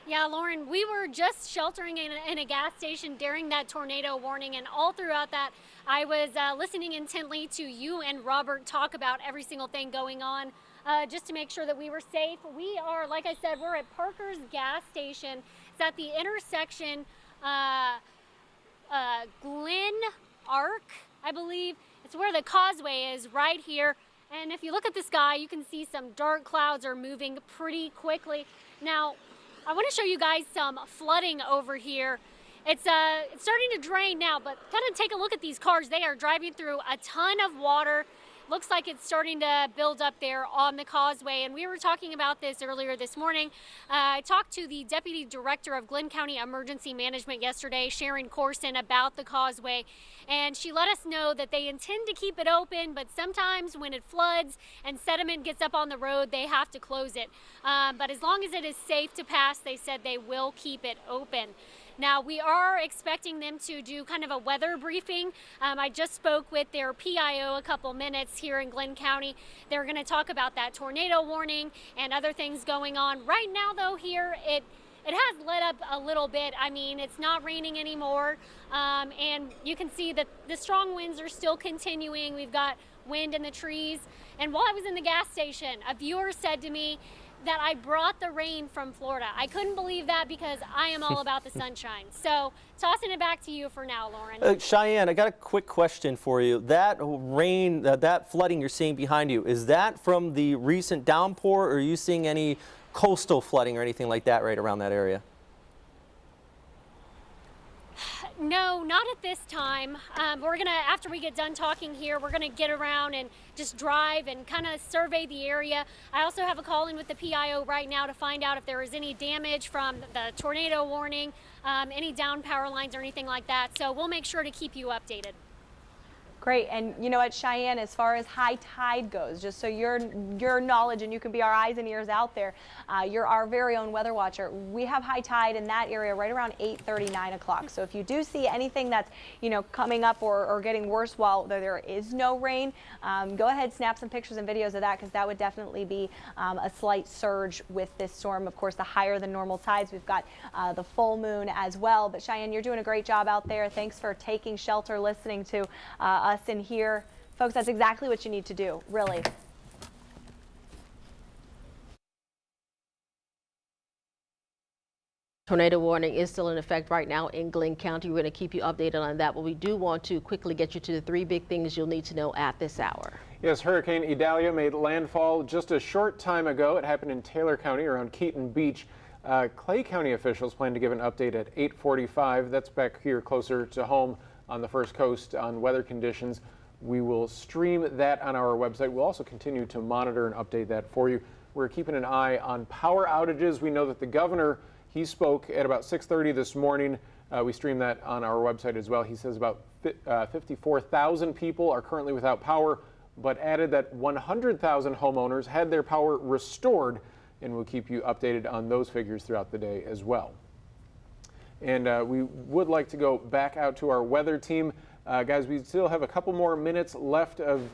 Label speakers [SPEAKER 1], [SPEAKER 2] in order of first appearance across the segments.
[SPEAKER 1] Yeah, Lauren, we were just sheltering in a gas station during that tornado warning, and all throughout that, I was listening intently to you and Robert talk about every single thing going on, just to make sure that we were safe. We are, like I said, we're at Parker's gas station. It's at the intersection Glen Arc, I believe. It's where the causeway is, right here. And if you look at the sky, you can see some dark clouds are moving pretty quickly. Now, I want to show you guys some flooding over here. It's starting to drain now, but kind of take a look at these cars. They are driving through a ton of water. Looks like it's starting to build up there on the causeway, and we were talking about this earlier this morning. I talked to the Deputy Director of Glenn County Emergency Management yesterday, Sharon Corson, about the causeway, and she let us know that they intend to keep it open, but sometimes when it floods and sediment gets up on the road, they have to close it. But as long as it is safe to pass, they said they will keep it open. Now, we are expecting them to do kind of a weather briefing. I just spoke with their PIO a couple minutes here in Glenn County. They're going to talk about that tornado warning and other things going on. Right now, though, here, it has let up a little bit. I mean, it's not raining anymore, and you can see that the strong winds are still continuing. We've got wind in the trees. And while I was in the gas station, a viewer said to me that I brought the rain from Florida. I couldn't believe that because I am all about the sunshine. So tossing it back to you for now, Lauren.
[SPEAKER 2] Cheyenne, I got a quick question for you. That rain, that flooding you're seeing behind you, is that from the recent downpour, or are you seeing any coastal flooding or anything like that right around that area?
[SPEAKER 1] No, not at this time. We're gonna, after we get done talking here, we're gonna get around and just drive and kind of survey the area. I also have a call in with the PIO right now to find out if there is any damage from the tornado warning, any down power lines or anything like that. So we'll make sure to keep you updated.
[SPEAKER 3] Great. And you know what, Cheyenne, as far as high tide goes, just so your knowledge and you can be our eyes and ears out there, you're our very own weather watcher. We have high tide in that area right around 8:30, 9 o'clock. So if you do see anything that's, you know, coming up or getting worse while there is no rain, go ahead, snap some pictures and videos of that, because that would definitely be a slight surge with this storm. Of course, the higher than normal tides, we've got the full moon as well. But Cheyenne, you're doing a great job out there. Thanks for taking shelter, listening to us in here. Folks, that's exactly what you need to do, really.
[SPEAKER 4] Tornado warning is still in effect right now in Glenn County. We're going to keep you updated on that, but we do want to quickly get you to the 3 big things you'll need to know at this hour.
[SPEAKER 5] Yes, Hurricane Idalia made landfall just a short time ago. It happened in Taylor County around Keaton Beach. Clay County officials plan to give an update at 8:45. That's back here closer to home on the First Coast on weather conditions. We will stream that on our website. We'll also continue to monitor and update that for you. We're keeping an eye on power outages. We know that the governor, he spoke at about 6:30 this morning. We stream that on our website as well. He says about 54,000 people are currently without power, but added that 100,000 homeowners had their power restored, and we'll keep you updated on those figures throughout the day as well. And we would like to go back out to our weather team. Guys, we still have a couple more minutes left of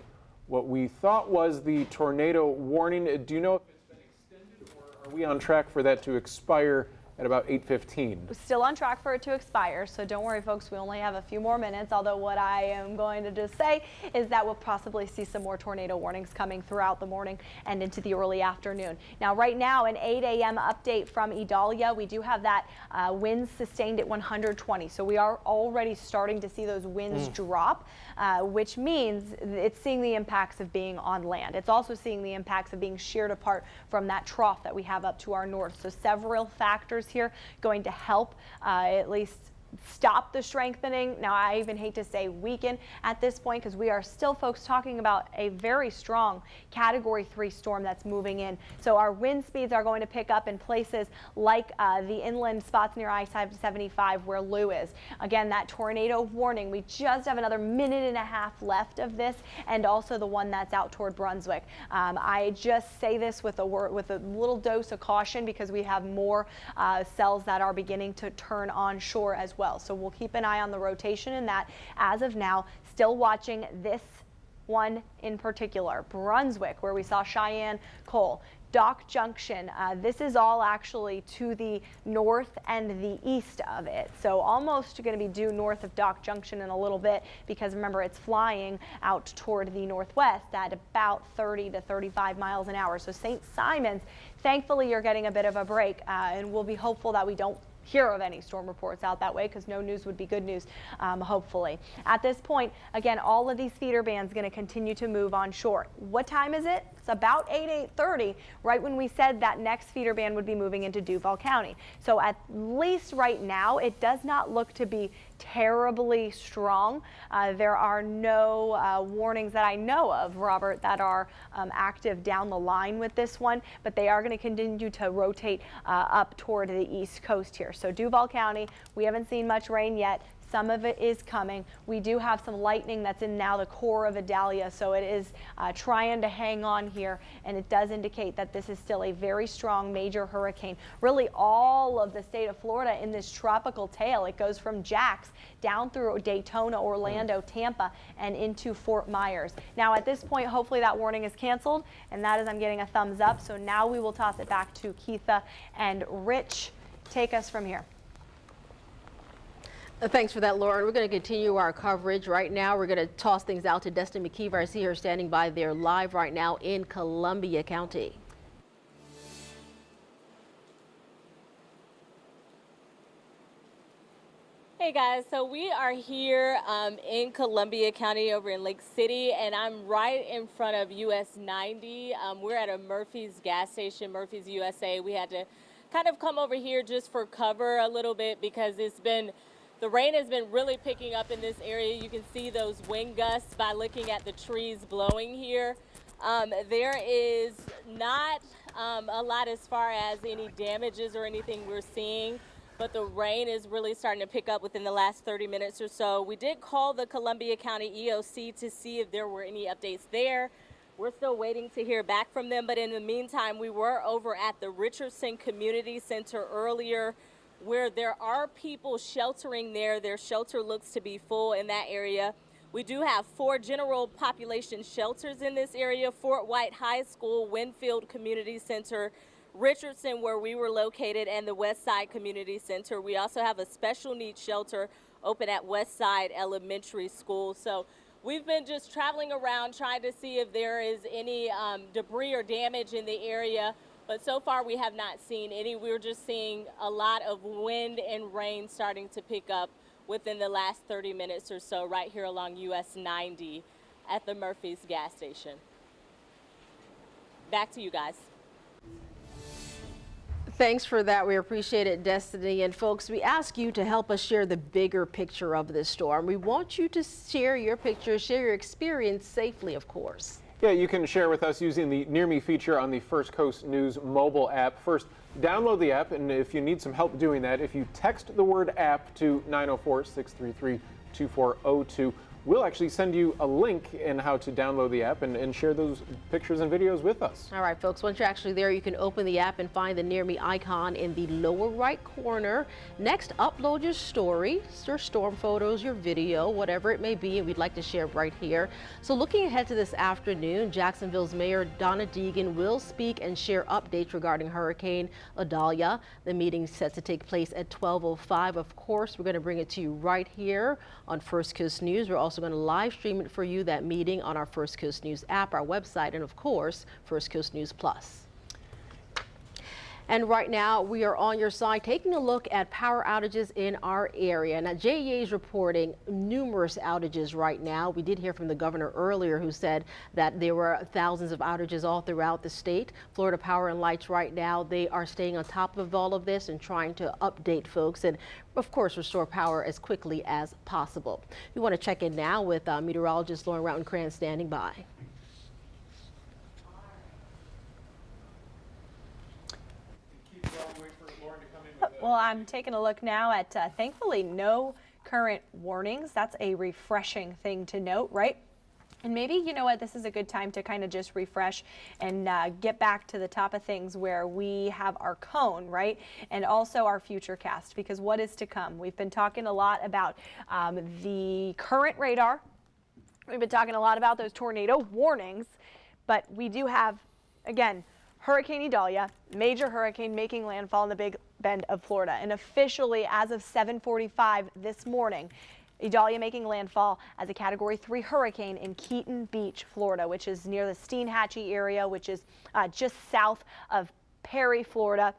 [SPEAKER 5] what we thought was the tornado warning. Do you know if it's been extended, or are we on track for that to expire at about 8:15?
[SPEAKER 3] Still on track for it to expire, so don't worry, folks. We only have a few more minutes, although what I am going to just say is that we'll possibly see some more tornado warnings coming throughout the morning and into the early afternoon. Now, right now, an 8 a.m. update from Idalia. We do have that winds sustained at 120, so we are already starting to see those winds drop, which means it's seeing the impacts of being on land. It's also seeing the impacts of being sheared apart from that trough that we have up to our north. So several factors here going to help at least stop the strengthening. Now, I even hate to say weaken at this point, because we are still, folks, talking about a very strong Category 3 storm that's moving in. So our wind speeds are going to pick up in places like the inland spots near I-75 where Lou is. Again, that tornado warning, we just have another minute and a half left of this, and also the one that's out toward Brunswick. I just say this with a little dose of caution, because we have more cells that are beginning to turn onshore as well. So we'll keep an eye on the rotation in that. As of now, still watching this one in particular, Brunswick, where we saw Cheyenne, Cole. Dock Junction. This is all actually to the north and the east of it. So almost going to be due north of Dock Junction in a little bit, because remember, it's flying out toward the northwest at about 30 to 35 miles an hour. So St. Simons, thankfully, you're getting a bit of a break, and we'll be hopeful that we don't hear of any storm reports out that way, because no news would be good news, hopefully. At this point, again, all of these feeder bands going to continue to move on shore. What time is it? It's about 8:30, right when we said that next feeder band would be moving into Duval County. So at least right now, it does not look to be terribly strong. There are no warnings that I know of, Robert, that are active down the line with this one, but they are going to continue to rotate up toward the east coast here. So Duval County, we haven't seen much rain yet. Some of it is coming. We do have some lightning that's in now the core of Idalia, so it is trying to hang on here, and it does indicate that this is still a very strong major hurricane. Really, all of the state of Florida in this tropical tail. It goes from Jax down through Daytona, Orlando, Tampa, and into Fort Myers. Now, at this point, hopefully that warning is canceled, and that is, I'm getting a thumbs up. So now we will toss it back to Keitha and Rich. Take us from here.
[SPEAKER 4] Thanks for that, Lauren. We're going to continue our coverage. Right now, we're going to toss things out to Destin McKeever. I see her standing by there live right now in Columbia County.
[SPEAKER 6] Hey guys, so we are here in Columbia County over in Lake City, and I'm right in front of US 90. We're at a Murphy's gas station, Murphy's USA. We had to kind of come over here just for cover a little bit, because the rain has been really picking up in this area. You can see those wind gusts by looking at the trees blowing here. There is not a lot as far as any damages or anything we're seeing, but the rain is really starting to pick up within the last 30 minutes or so. We did call the Columbia County EOC to see if there were any updates there. We're still waiting to hear back from them, but in the meantime, we were over at the Richardson Community Center earlier, where there are people sheltering there. Their shelter looks to be full in that area. We do have 4 general population shelters in this area: Fort White High School, Winfield Community Center, Richardson, where we were located, and the West Side Community Center. We also have a special needs shelter open at West Side Elementary School. So we've been just traveling around trying to see if there is any debris or damage in the area. But so far, we have not seen any. We're just seeing a lot of wind and rain starting to pick up within the last 30 minutes or so right here along US 90 at the Murphy's gas station. Back to you guys.
[SPEAKER 4] Thanks for that. We appreciate it, Destiny. And folks, we ask you to help us share the bigger picture of this storm. We want you to share your picture, share your experience safely, of course.
[SPEAKER 5] Yeah, you can share with us using the Near Me feature on the First Coast News mobile app. First, download the app, and if you need some help doing that, if you text the word app to 904-633-2402, we'll actually send you a link in how to download the app and share those pictures and videos with us.
[SPEAKER 4] All right, folks, once you're actually there, you can open the app and find the Near Me icon in the lower right corner. Next, upload your story, your storm photos, your video, whatever it may be, and we'd like to share right here. So looking ahead to this afternoon, Jacksonville's Mayor Donna Deegan will speak and share updates regarding Hurricane Idalia. The meeting's set to take place at 12:05. Of course, we're going to bring it to you right here on First Coast News. We're also going to live stream it for you, that meeting, on our First Coast News app, our website, and of course, First Coast News Plus. And right now, we are on your side taking a look at power outages in our area. Now, JEA is reporting numerous outages right now. We did hear from the governor earlier, who said that there were thousands of outages all throughout the state. Florida Power and Lights right now, they are staying on top of all of this and trying to update folks and, of course, restore power as quickly as possible. We want to check in now with meteorologist Lauren Routenkrantz standing by.
[SPEAKER 3] Well, I'm taking a look now at, thankfully, no current warnings. That's a refreshing thing to note, right? And maybe, you know what, this is a good time to kind of just refresh and get back to the top of things where we have our cone, right? And also our future cast, because what is to come? We've been talking a lot about the current radar. We've been talking a lot about those tornado warnings, but we do have, again, Hurricane Idalia, major hurricane making landfall in the Big Bend of Florida. And officially, as of 7:45 this morning, Idalia making landfall as a Category 3 hurricane in Keaton Beach, Florida, which is near the Steinhatchee area, which is just south of Perry, Florida,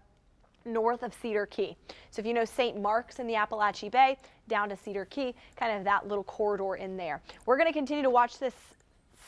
[SPEAKER 3] north of Cedar Key. So if you know St. Mark's in the Appalachee Bay, down to Cedar Key, kind of that little corridor in there. We're going to continue to watch this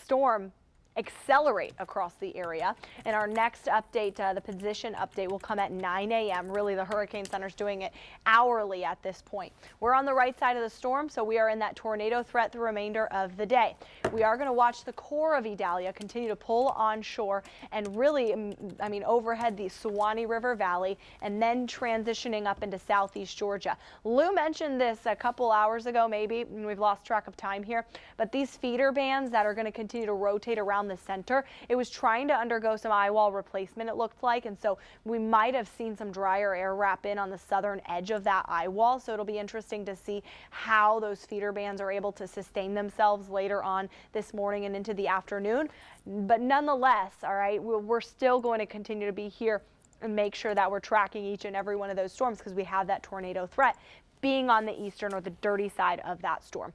[SPEAKER 3] storm accelerate across the area. And our next update, the position update, will come at 9 a.m. Really, the Hurricane Center's doing it hourly at this point. We're on the right side of the storm, so we are in that tornado threat the remainder of the day. We are going to watch the core of Idalia continue to pull onshore and really, I mean, overhead the Suwannee River Valley and then transitioning up into southeast Georgia. Lou mentioned this a couple hours ago, maybe, and we've lost track of time here, but these feeder bands that are going to continue to rotate around the center, it was trying to undergo some eye wall replacement, it looked like, and so we might have seen some drier air wrap in on the southern edge of that eye wall. So it'll be interesting to see how those feeder bands are able to sustain themselves later on this morning and into the afternoon. But nonetheless, all right, we're still going to continue to be here and make sure that we're tracking each and every one of those storms because we have that tornado threat being on the eastern or the dirty side of that storm.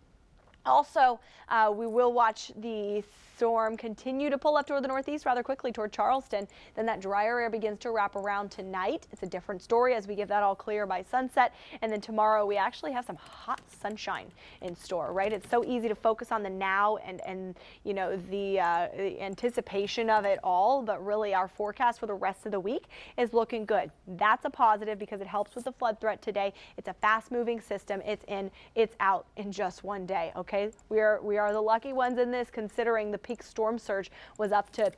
[SPEAKER 3] Also, we will watch the storm continue to pull up toward the northeast rather quickly toward Charleston. Then that drier air begins to wrap around tonight. It's a different story as we give that all clear by sunset. And then tomorrow we actually have some hot sunshine in store, right? It's so easy to focus on the now and you know, the anticipation of it all, but really our forecast for the rest of the week is looking good. That's a positive because it helps with the flood threat today. It's a fast moving system. It's in, it's out in just one day. Okay, we are the lucky ones in this, considering the peak storm surge was up to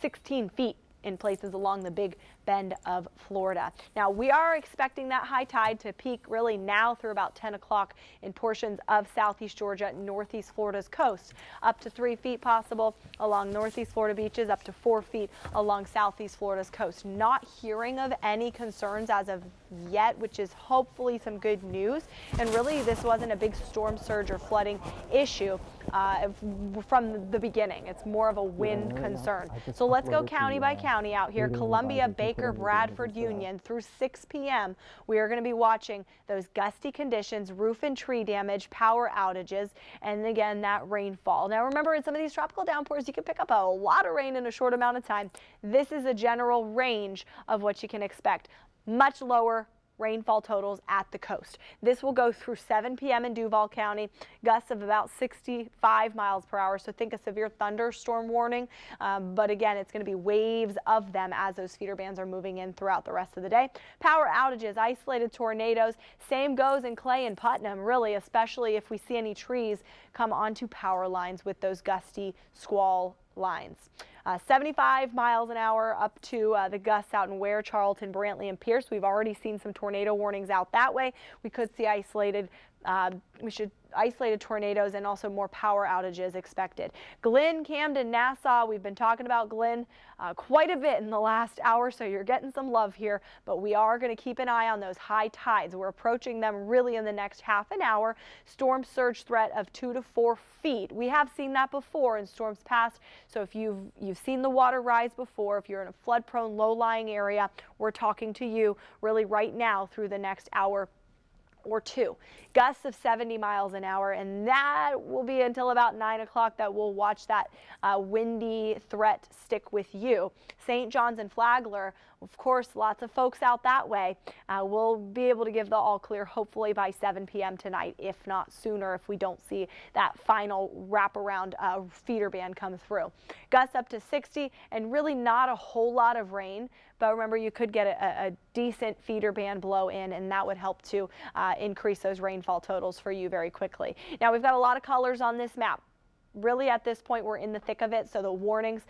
[SPEAKER 3] 16 feet in places along the Big Bend of Florida. Now we are expecting that high tide to peak really now through about 10 o'clock in portions of southeast Georgia, northeast Florida's coast, up to 3 feet possible along northeast Florida beaches, up to 4 feet along southeast Florida's coast. Not hearing of any concerns as of yet, which is hopefully some good news. And really this wasn't a big storm surge or flooding issue from the beginning. It's more of a wind concern. So let's go county by county out here. Columbia, Baker, Bradford, Union through 6 p.m. We are going to be watching those gusty conditions, roof and tree damage, power outages, and again that rainfall. Now remember, in some of these tropical downpours you can pick up a lot of rain in a short amount of time. This is a general range of what you can expect. Much lower rainfall totals at the coast. This will go through 7 p.m. in Duval County, gusts of about 65 miles per hour. So think a severe thunderstorm warning. But again, it's going to be waves of them as those feeder bands are moving in throughout the rest of the day. Power outages, isolated tornadoes. Same goes in Clay and Putnam, really, especially if we see any trees come onto power lines with those gusty squall lines. 75 miles an hour up to the gusts out in Ware, Charlton, Brantley, and Pierce. We've already seen some tornado warnings out that way. We could see isolated tornadoes and also more power outages expected. Glenn, Camden, Nassau, we've been talking about Glenn quite a bit in the last hour, so you're getting some love here, but we are going to keep an eye on those high tides. We're approaching them really in the next half an hour. Storm surge threat of 2 to 4 feet. We have seen that before in storms past, so if you've seen the water rise before, if you're in a flood-prone, low-lying area, we're talking to you really right now through the next hour or two. Gusts of 70 miles an hour, and that will be until about 9 o'clock that we'll watch that windy threat stick with you. St. John's and Flagler, of course, lots of folks out that way. We'll be able to give the all clear hopefully by 7 p.m. tonight, if not sooner, if we don't see that final wraparound feeder band come through. Gusts up to 60 and really not a whole lot of rain. But remember, you could get a decent feeder band blow in, and that would help to increase those rainfall totals for you very quickly. Now, we've got a lot of colors on this map. Really, at this point, we're in the thick of it, so the warnings,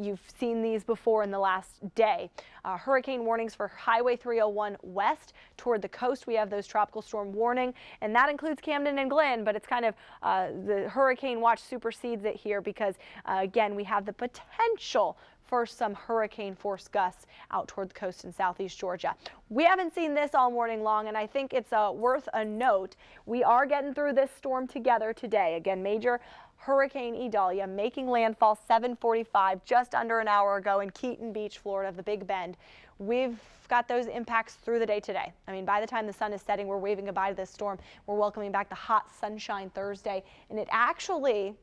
[SPEAKER 3] you've seen these before in the last day. Hurricane warnings for Highway 301 west toward the coast. We have those tropical storm warning, and that includes Camden and Glenn, but it's kind of the hurricane watch supersedes it here because, again, we have the potential for some hurricane force gusts out toward the coast in southeast Georgia. We haven't seen this all morning long, and I think it's worth a note. We are getting through this storm together today. Again, major Hurricane Idalia making landfall 7:45, just under an hour ago in Keaton Beach, Florida, the Big Bend. We've got those impacts through the day today. I mean, by the time the sun is setting, we're waving goodbye to this storm. We're welcoming back the hot sunshine Thursday, and it actually,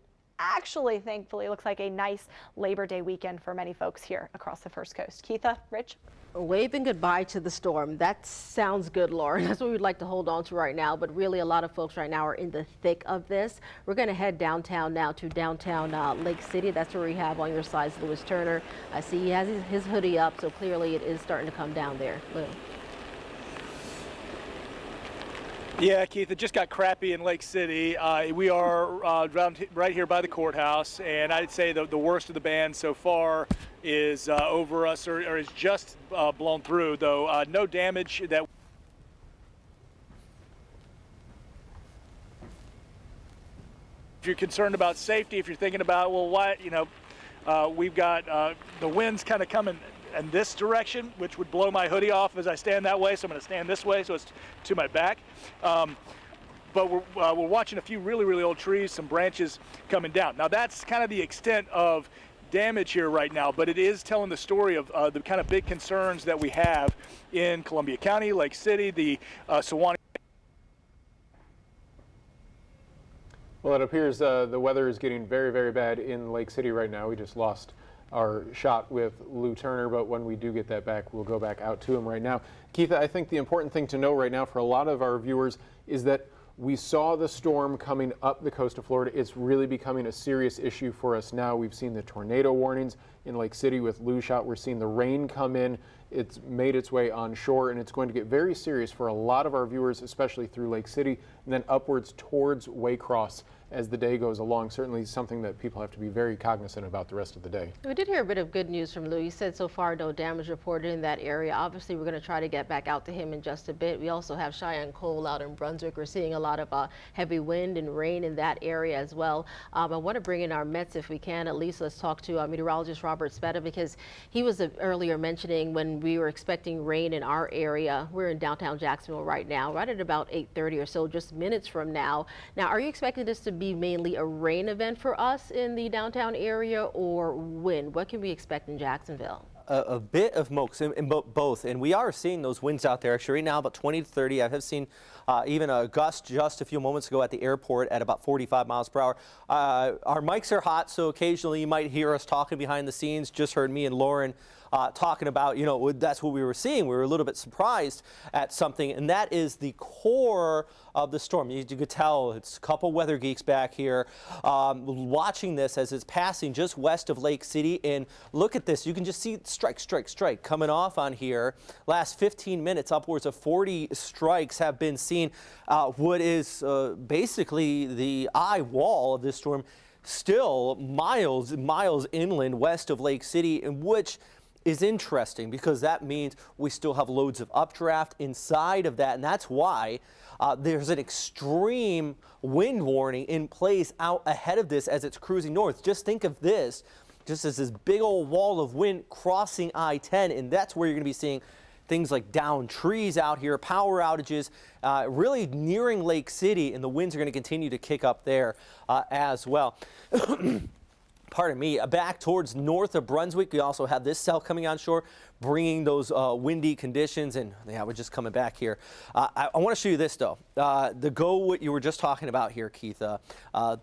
[SPEAKER 3] thankfully, looks like a nice Labor Day weekend for many folks here across the First Coast. Keitha, Rich?
[SPEAKER 4] Waving goodbye to the storm. That sounds good, Lauren. That's what we'd like to hold on to right now. But really, a lot of folks right now are in the thick of this. We're going to head downtown now to downtown Lake City. That's where we have on your sides Lewis Turner. I see he has his hoodie up, so clearly it is starting to come down there. Lou.
[SPEAKER 7] Yeah, Keith, it just got crappy in Lake City. We are right here by the courthouse, and I'd say the worst of the band so far is over us or is just blown through, though no damage that. If you're concerned about safety, if you're thinking about, well, why, we've got the winds kind of coming in this direction, which would blow my hoodie off as I stand that way. So I'm going to stand this way so it's to my back. But we're watching a few really, really old trees, some branches coming down. Now that's kind of the extent of damage here right now, but it is telling the story of the kind of big concerns that we have in Columbia County, Lake City, the Sewanee.
[SPEAKER 5] Well, it appears the weather is getting very, very bad in Lake City right now. We just lost our shot with Lou Turner, but when we do get that back, we'll go back out to him right now. Keitha, I think the important thing to know right now for a lot of our viewers is that we saw the storm coming up the coast of Florida. It's really becoming a serious issue for us now. We've seen the tornado warnings in Lake City with Lou shot. We're seeing the rain come in. It's made its way on shore, and it's going to get very serious for a lot of our viewers, especially through Lake City, and then upwards towards Waycross as the day goes along. Certainly something that people have to be very cognizant about the rest of the day.
[SPEAKER 4] We did hear a bit of good news from Lou. He said so far no damage reported in that area. Obviously, we're going to try to get back out to him in just a bit. We also have Cheyenne Cole out in Brunswick. We're seeing a lot of heavy wind and rain in that area as well. I want to bring in our Mets if we can. At least let's talk to meteorologist Robert Speta, because he was earlier mentioning when we were expecting rain in our area. We're in downtown Jacksonville right now, right at about 8:30 or so, just minutes from now. Now, are you expecting this to be mainly a rain event for us in the downtown area, or wind? What can we expect in Jacksonville?
[SPEAKER 2] A bit of both, and we are seeing those winds out there actually right now, about 20 to 30. I have seen even a gust just a few moments ago at the airport at about 45 miles per hour. Our mics are hot, so occasionally you might hear us talking behind the scenes. Just heard me and Lauren talking about, that's what we were seeing. We were a little bit surprised at something, and that is the core of the storm. You could tell it's a couple weather geeks back here watching this as it's passing just west of Lake City. And look at this. You can just see strike coming off on here. Last 15 minutes, upwards of 40 strikes have been seen. What is basically the eye wall of this storm, still miles inland west of Lake City, in which is interesting because that means we still have loads of updraft inside of that, and that's why there's an extreme wind warning in place out ahead of this as it's cruising north. Just think of this just as this big old wall of wind crossing I-10, and that's where you're going to be seeing things like downed trees out here, power outages, really nearing Lake City, and the winds are going to continue to kick up there as well. Pardon me, back towards north of Brunswick, we also have this cell coming on shore, bringing those windy conditions. And yeah, we're just coming back here. I want to show you this, though. What you were just talking about here, Keitha,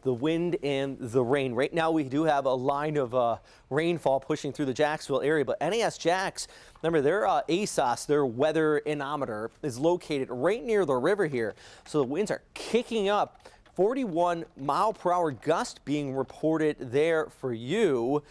[SPEAKER 2] the wind and the rain. Right now, we do have a line of rainfall pushing through the Jacksonville area, but NAS Jax, remember, their ASOS, their weather inometer, is located right near the river here. So the winds are kicking up. 41 mile per hour gust being reported there for you.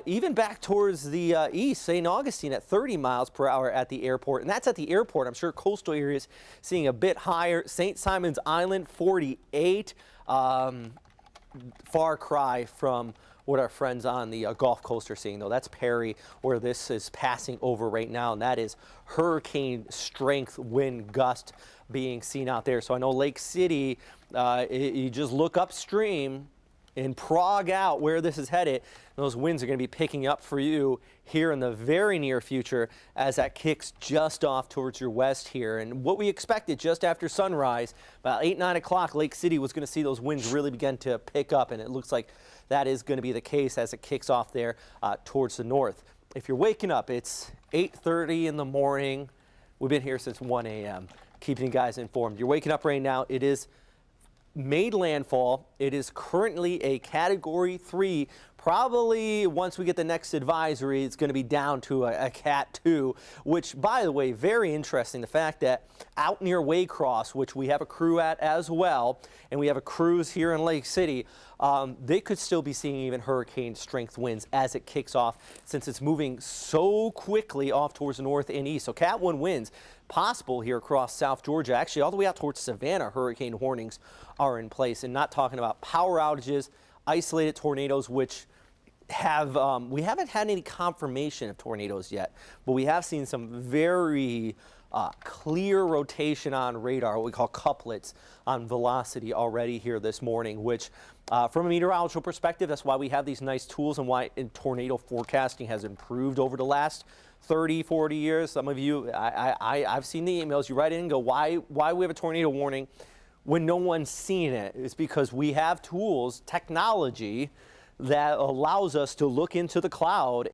[SPEAKER 2] Even back towards the east, St. Augustine at 30 miles per hour at the airport. And that's at the airport. I'm sure coastal areas seeing a bit higher. St. Simon's Island, 48. Far cry from what our friends on the Gulf Coast are seeing, though. That's Perry, where this is passing over right now, and that is hurricane strength wind gust being seen out there. So I know Lake City, you just look upstream, and prog out where this is headed. Those winds are going to be picking up for you here in the very near future as that kicks just off towards your west here. And what we expected just after sunrise, about 8, 9 o'clock, Lake City was going to see those winds really begin to pick up, and it looks like that is going to be the case as it kicks off there towards the north. If you're waking up, it's 8:30 in the morning. We've been here since 1 a.m. keeping you guys informed. You're waking up right now. It is made landfall. It is currently a Category 3. Probably once we get the next advisory, it's going to be down to a Cat 2, which, by the way, very interesting. The fact that out near Waycross, which we have a crew at as well, and we have a cruise here in Lake City, they could still be seeing even hurricane strength winds as it kicks off, since it's moving so quickly off towards the north and east. So Cat 1 winds possible here across South Georgia. Actually, all the way out towards Savannah, hurricane warnings are in place, and not talking about power outages, isolated tornadoes, which have we haven't had any confirmation of tornadoes yet, but we have seen some very clear rotation on radar, what we call couplets on velocity already here this morning, which from a meteorological perspective, that's why we have these nice tools and why tornado forecasting has improved over the last 30, 40 years. Some of you, I've seen the emails, you write in and go, why we have a tornado warning when no one's seen it? It's because we have tools, technology, that allows us to look into the cloud